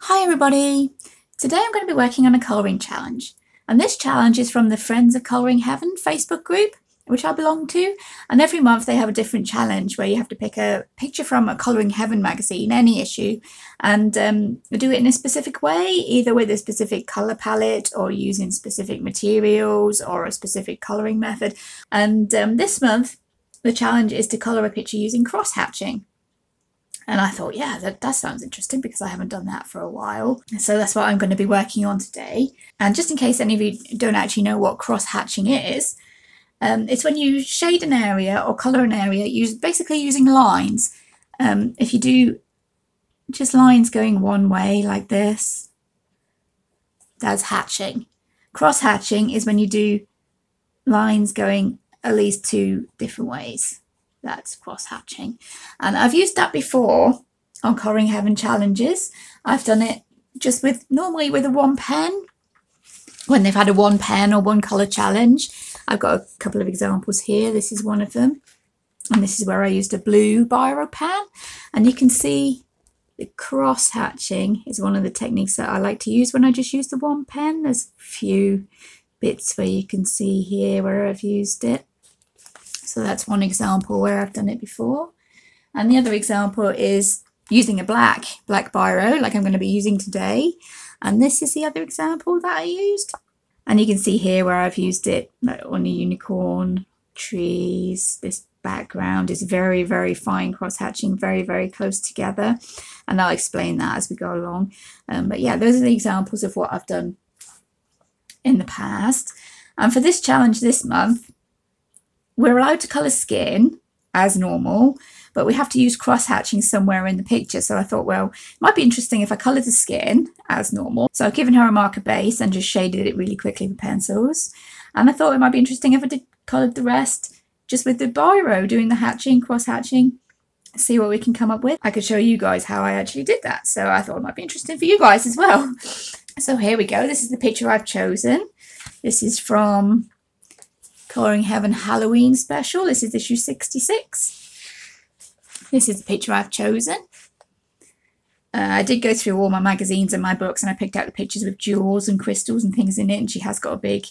Hi everybody! Today I'm going to be working on a colouring challenge, and this challenge is from the Friends of Colouring Heaven Facebook group, which I belong to, and every month they have a different challenge where you have to pick a picture from a Colouring Heaven magazine, any issue, and do it in a specific way, either with a specific colour palette or using specific materials or a specific colouring method. And this month the challenge is to colour a picture using cross-hatching. And I thought, yeah, that sounds interesting because I haven't done that for a while. So that's what I'm going to be working on today. And just in case any of you don't actually know what cross-hatching is, it's when you shade an area or colour an area basically using lines. If you do just lines going one way like this, that's hatching. Cross-hatching is when you do lines going at least two different ways. That's cross-hatching, and I've used that before on Colouring Heaven challenges. I've done it just normally with a one pen when they've had a one pen or one colour challenge. I've got a couple of examples here. This is one of them, and this is where I used a blue biro pen, and you can see the cross-hatching is one of the techniques that I like to use when I just use the one pen. There's a few bits where you can see here where I've used it. So that's one example where I've done it before. And the other example is using a black biro like I'm going to be using today. And this is the other example that I used. And you can see here where I've used it on a unicorn, trees. This background is very, very fine cross-hatching, very, very close together. And I'll explain that as we go along. But yeah, those are the examples of what I've done in the past. And for this challenge this month, we're allowed to colour skin as normal, but we have to use cross-hatching somewhere in the picture. So I thought, well, it might be interesting if I coloured the skin as normal. So I've given her a marker base and just shaded it really quickly with pencils. And I thought it might be interesting if I coloured the rest just with the biro, doing the hatching, cross-hatching, see what we can come up with. I could show you guys how I actually did that. So I thought it might be interesting for you guys as well. So here we go. This is the picture I've chosen. This is from Colouring Heaven Halloween special. This is issue 66. This is the picture I've chosen. I did go through all my magazines and my books, and I picked out the pictures with jewels and crystals and things in it, and she has got a big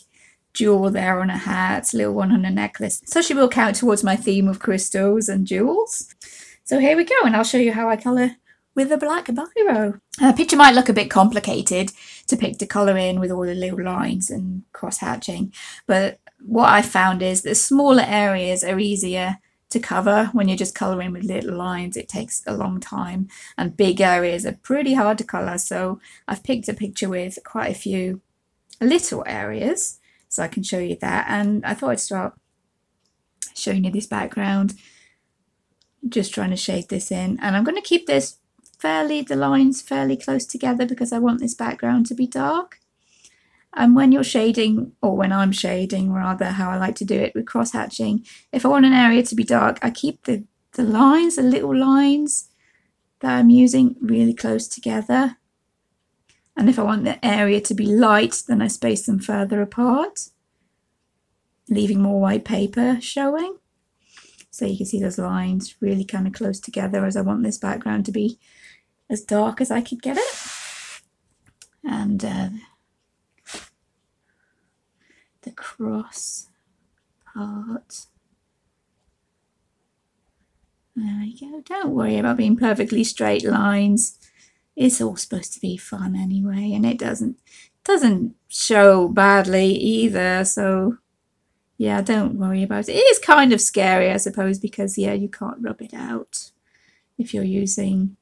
jewel there on her hat, a little one on her necklace. So she will count towards my theme of crystals and jewels. So here we go, and I'll show you how I colour with a black biro. The picture might look a bit complicated to pick the colour in with all the little lines and cross-hatching, but what I found is that smaller areas are easier to cover when you're just colouring with little lines. It takes a long time, and big areas are pretty hard to colour. So I've picked a picture with quite a few little areas so I can show you that. And I thought I'd start showing you this background, just trying to shade this in. And I'm going to keep this the lines fairly close together because I want this background to be dark. And when you're shading, or when I'm shading rather, how I like to do it with cross-hatching, if I want an area to be dark, I keep the lines, the little lines that I'm using, really close together. And if I want the area to be light, then I space them further apart, leaving more white paper showing. So you can see those lines really kind of close together, as I want this background to be as dark as I could get it. And the cross part. There we go. Don't worry about being perfectly straight lines. It's all supposed to be fun anyway, and it doesn't show badly either. So yeah, don't worry about it. It is kind of scary, I suppose, because yeah, you can't rub it out if you're using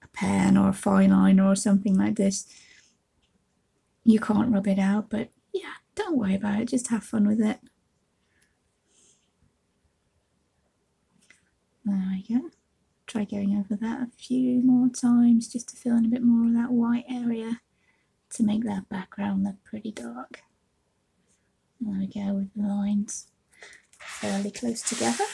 a pen or a fine liner or something like this. You can't rub it out, but yeah, don't worry about it, just have fun with it. There we go. Try going over that a few more times just to fill in a bit more of that white area to make that background look pretty dark. There we go, with the lines fairly close together.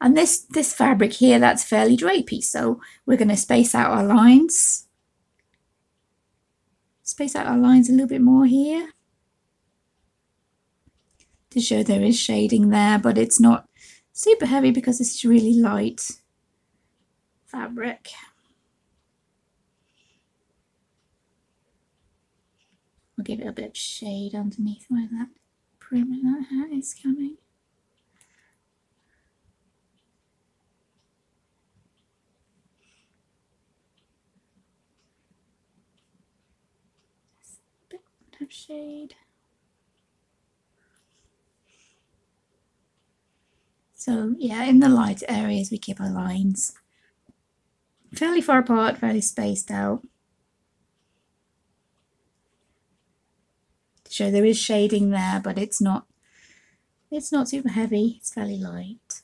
And this fabric here, that's fairly drapey, so we're going to space out our lines. Space out our lines a little bit more here to show there is shading there, but it's not super heavy because this is really light fabric. I'll give it a bit of shade underneath where that brim of that hat is coming. A bit of shade. So yeah, in the light areas we keep our lines fairly far apart, fairly spaced out. To show there is shading there, but it's not super heavy, it's fairly light.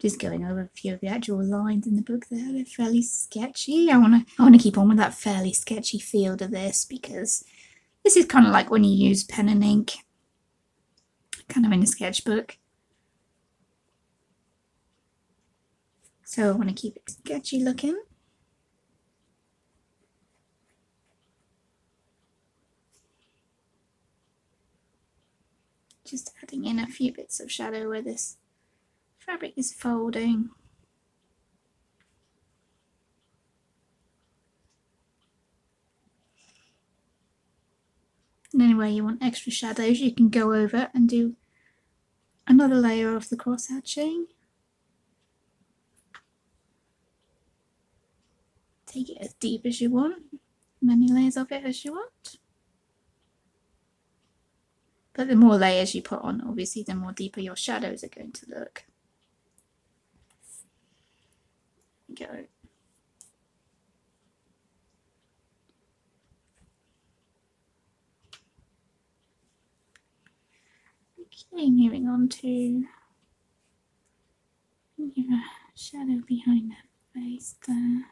Just going over a few of the actual lines in the book there, they're fairly sketchy. I wanna keep on with that fairly sketchy feel to this, because this is kind of like when you use pen and ink, kind of in a sketchbook. So I want to keep it sketchy looking. Just adding in a few bits of shadow where this fabric is folding. And anywhere you want extra shadows, you can go over and do another layer of the cross hatching. Take it as deep as you want, many layers of it as you want. But the more layers you put on, obviously, the more deeper your shadows are going to look. Go. Okay, moving on to your shadow behind that face there.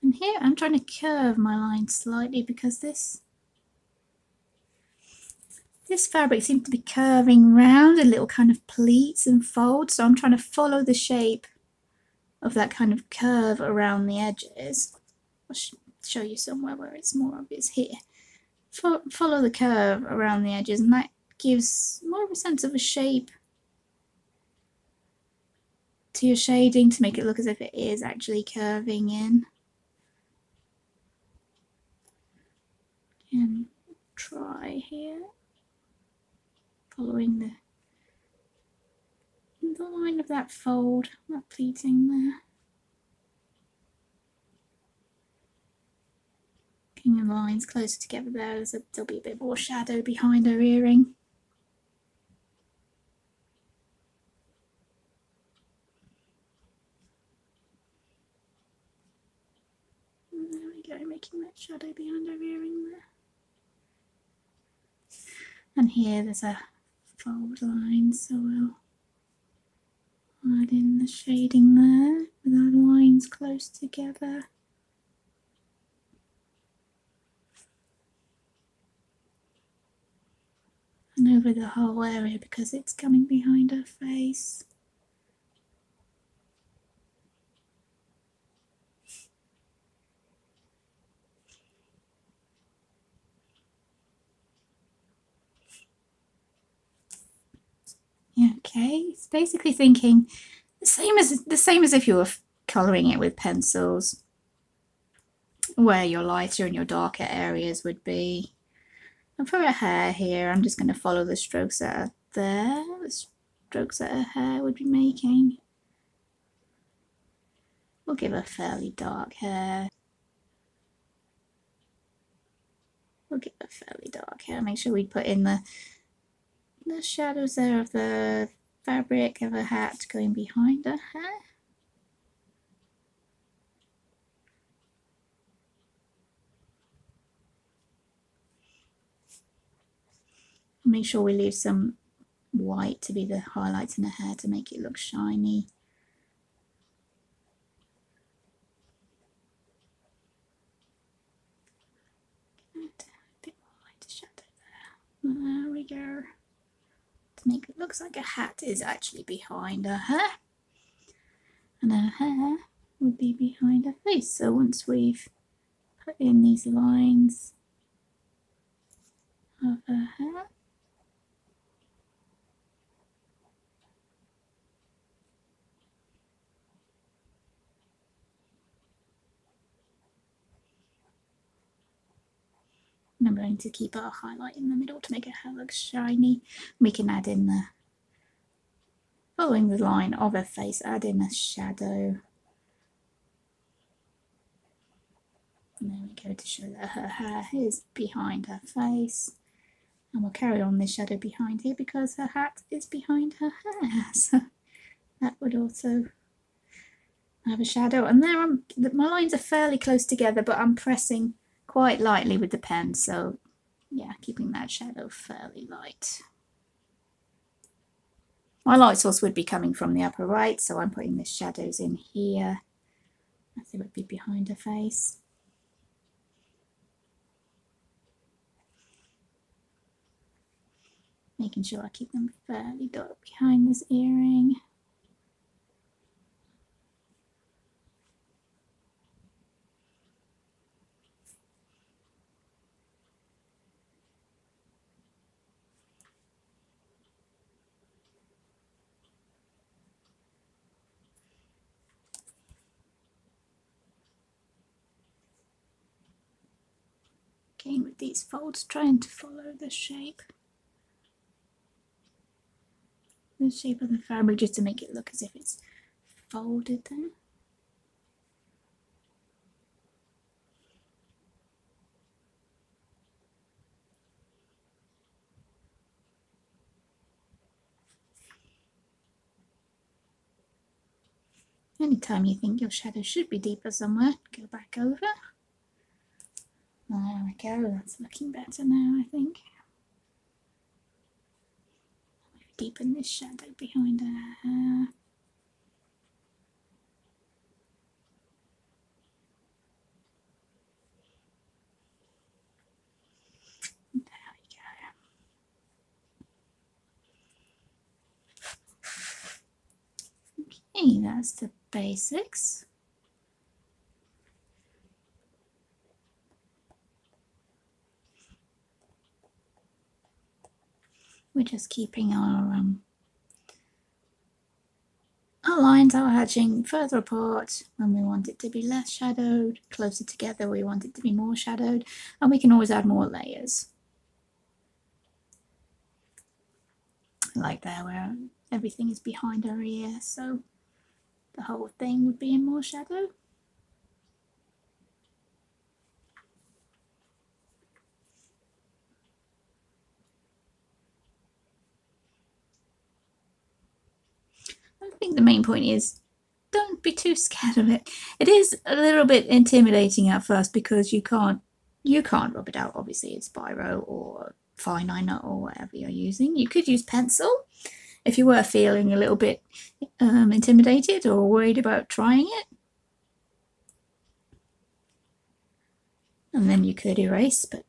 And here I'm trying to curve my line slightly because this fabric seems to be curving round in little kind of pleats and folds, so I'm trying to follow the shape of that kind of curve around the edges. I'll show you somewhere where it's more obvious here. Follow the curve around the edges, and that gives more of a sense of a shape to your shading to make it look as if it is actually curving in. And try here, following the line of that fold, that pleating there. Getting the lines closer together there, there'll be a bit more shadow behind her earring. And there we go, making that shadow behind her earring there. And here there's a fold line, so we'll add in the shading there with our lines close together. And over the whole area because it's coming behind her face. Okay, it's basically thinking the same as if you were colouring it with pencils, where your lighter and your darker areas would be. And for her hair here, I'm just going to follow the strokes that are there, the strokes that her hair would be making. We'll give her fairly dark hair. Make sure we put in the shadows there of the fabric of her hat going behind her hair. Make sure we leave some white to be the highlights in her hair to make it look shiny. There we go. To make it look like a hat is actually behind her hair. And her hair would be behind her face. So once we've put in these lines of her hair, I'm going to keep our highlight in the middle to make her hair look shiny. We can add in the, following the line of her face, add in a shadow. And there we go, to show that her hair is behind her face. And we'll carry on this shadow behind here because her hat is behind her hair. So that would also have a shadow. And there, my lines are fairly close together, but I'm pressing quite lightly with the pen. So yeah, keeping that shadow fairly light. My light source would be coming from the upper right, so I'm putting the shadows in here as it would be behind her face. Making sure I keep them fairly dark behind this earring. Again with these folds, trying to follow the shape of the fabric, just to make it look as if it's folded there. Anytime you think your shadow should be deeper somewhere, go back over. There we go, that's looking better now, I think. Deepen this shadow behind her hair. There we go. Okay, that's the basics. We're just keeping our lines, our hatching further apart when we want it to be less shadowed, closer together we want it to be more shadowed, and we can always add more layers. Like there where everything is behind her ear, so the whole thing would be in more shadow. I think the main point is don't be too scared of it. It is a little bit intimidating at first because you can't rub it out. Obviously it's biro or fine liner or whatever you're using. You could use pencil if you were feeling a little bit intimidated or worried about trying it. And then you could erase, but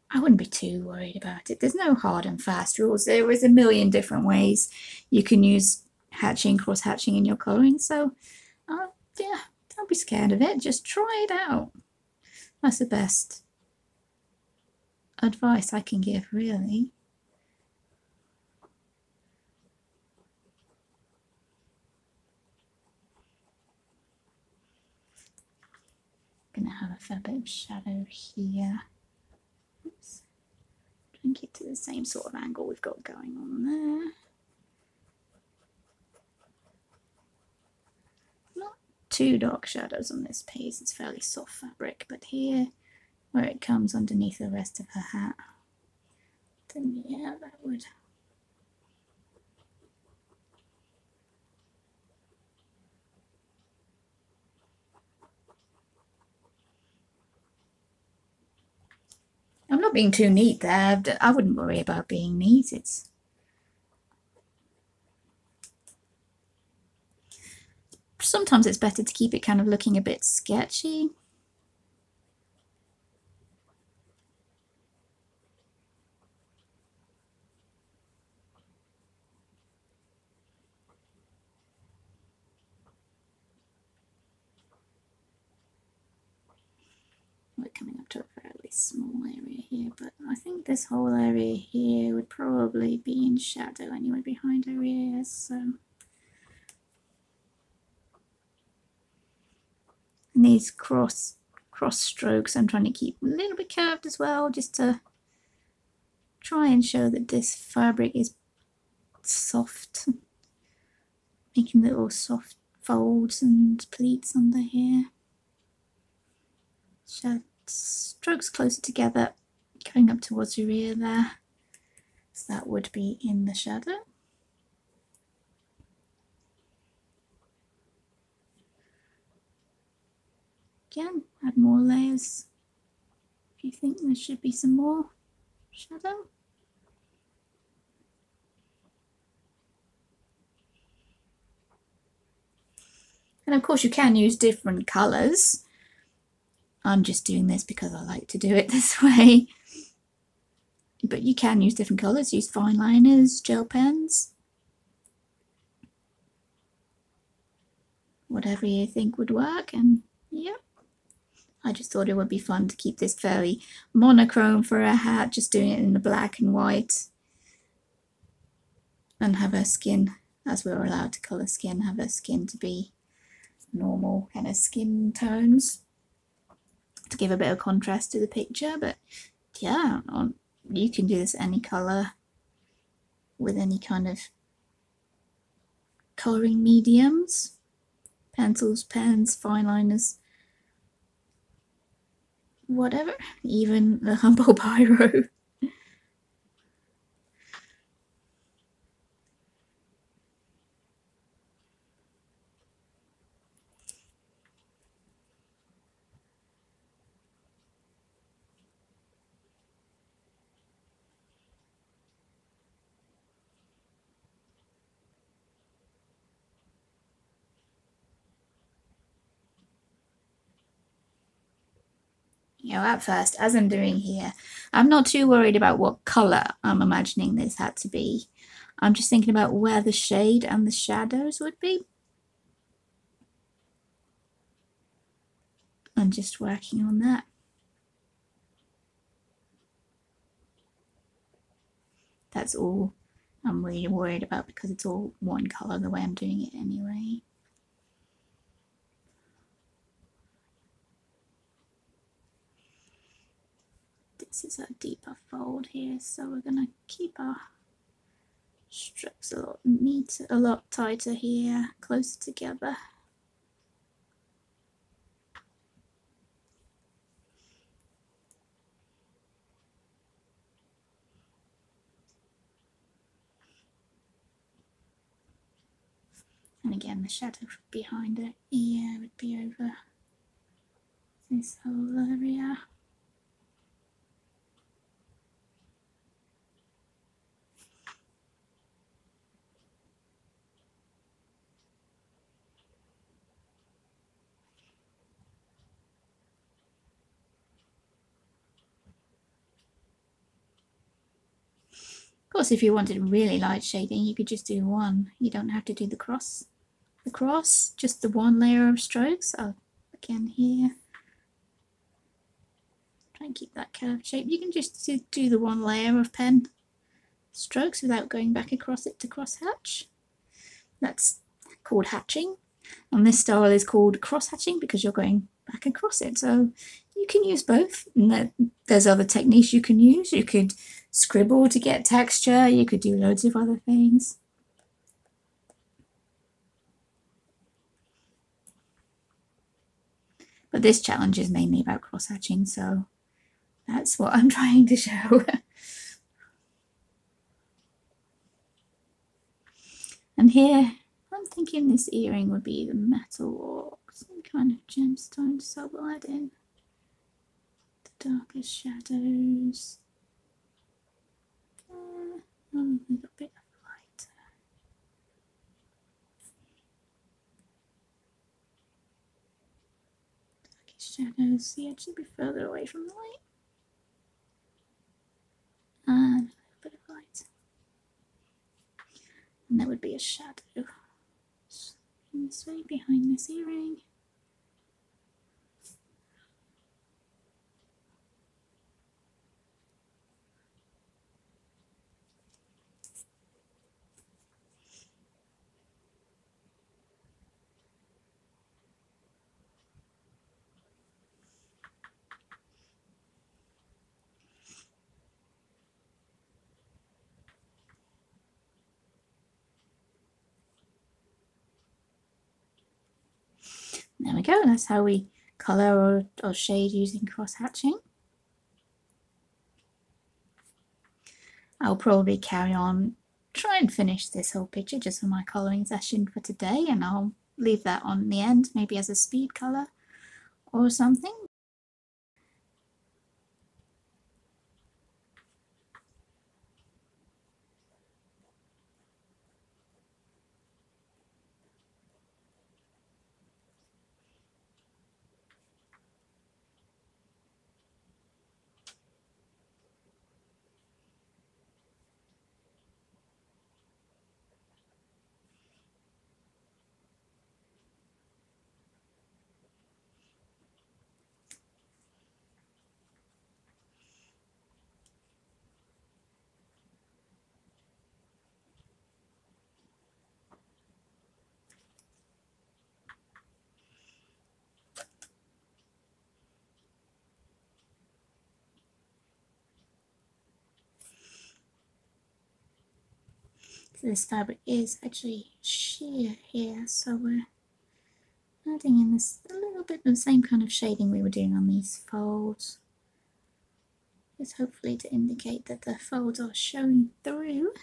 I wouldn't be too worried about it. There's no hard and fast rules. There is a million different ways you can use hatching, cross hatching in your colouring. So yeah, don't be scared of it. Just try it out. That's the best advice I can give, really. I'm gonna have a fair bit of shadow here. Oops. Try and keep to the same sort of angle we've got going on there. Not too dark shadows on this piece, it's fairly soft fabric, but here where it comes underneath the rest of her hat, then yeah, that would. I'm not being too neat there. I wouldn't worry about being neat. Sometimes it's better to keep it kind of looking a bit sketchy. coming up to a fairly small area here, but I think this whole area here would probably be in shadow anyway behind her ears, so. And these cross strokes I'm trying to keep a little bit curved as well, just to try and show that this fabric is soft, making little soft folds and pleats under here. Strokes closer together, going up towards your ear there, so that would be in the shadow. Again, add more layers if you think there should be some more shadow. And of course you can use different colours. I'm just doing this because I like to do it this way. But you can use different colours, use fine liners, gel pens. Whatever you think would work, and yep. I just thought it would be fun to keep this fairly monochrome for a hat, just doing it in the black and white. And have her skin, as we were allowed to colour skin, have her skin to be normal kind of skin tones, to give a bit of contrast to the picture. But yeah, you can do this any colour with any kind of colouring mediums, pencils, pens, fine liners, whatever, even the humble biro. You know, at first, as I'm doing here, I'm not too worried about what colour I'm imagining this hat to be. I'm just thinking about where the shade and the shadows would be. And just working on that. That's all I'm really worried about, because it's all one colour the way I'm doing it anyway. This is a deeper fold here, so we're going to keep our strokes a lot neater, a lot tighter here, closer together. And again, the shadow behind her ear would be over this whole area. Of course, if you wanted really light shading, you could just do one. You don't have to do the cross, just the one layer of strokes. Oh, again here. Try and keep that curved shape. You can just do the one layer of pen strokes without going back across it to cross hatch. That's called hatching. And this style is called cross hatching because you're going back across it. So you can use both. And there's other techniques you can use. You could scribble to get texture. You could do loads of other things. But this challenge is mainly about cross hatching, so that's what I'm trying to show. And here, I'm thinking this earring would be the metal or some kind of gemstone, so we'll add in the darker shadows. A little bit of light. Darker shadows, the edge should be further away from the light. And a little bit of light. And there would be a shadow in this way behind this earring. There we go, that's how we colour or shade using cross-hatching. I'll probably carry on, try and finish this whole picture just for my colouring session for today, and I'll leave that on the end, maybe as a speed colour or something. So this fabric is actually sheer here, so we're adding in this a little bit of the same kind of shading we were doing on these folds, just hopefully to indicate that the folds are showing through.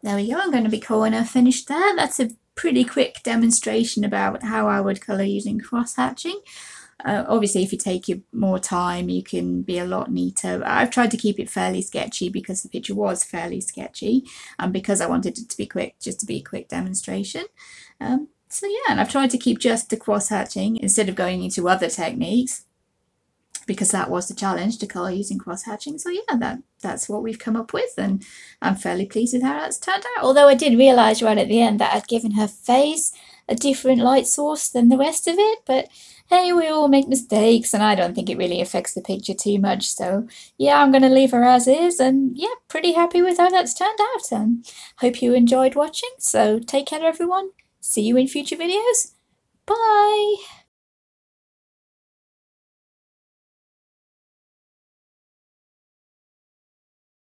There we go, I'm going to be calling her finished there. That's a pretty quick demonstration about how I would colour using cross-hatching. Obviously, if you take your more time, you can be a lot neater. I've tried to keep it fairly sketchy because the picture was fairly sketchy, and because I wanted it to be quick, just to be a quick demonstration. So yeah, and I've tried to keep just the cross-hatching instead of going into other techniques, because that was the challenge, to colour using cross-hatching. So yeah, that's what we've come up with, and I'm fairly pleased with how that's turned out. Although I did realise right at the end that I'd given her face a different light source than the rest of it, but hey, we all make mistakes, and I don't think it really affects the picture too much. So yeah, I'm going to leave her as is, and yeah, pretty happy with how that's turned out. And hope you enjoyed watching, so take care everyone. See you in future videos. Bye!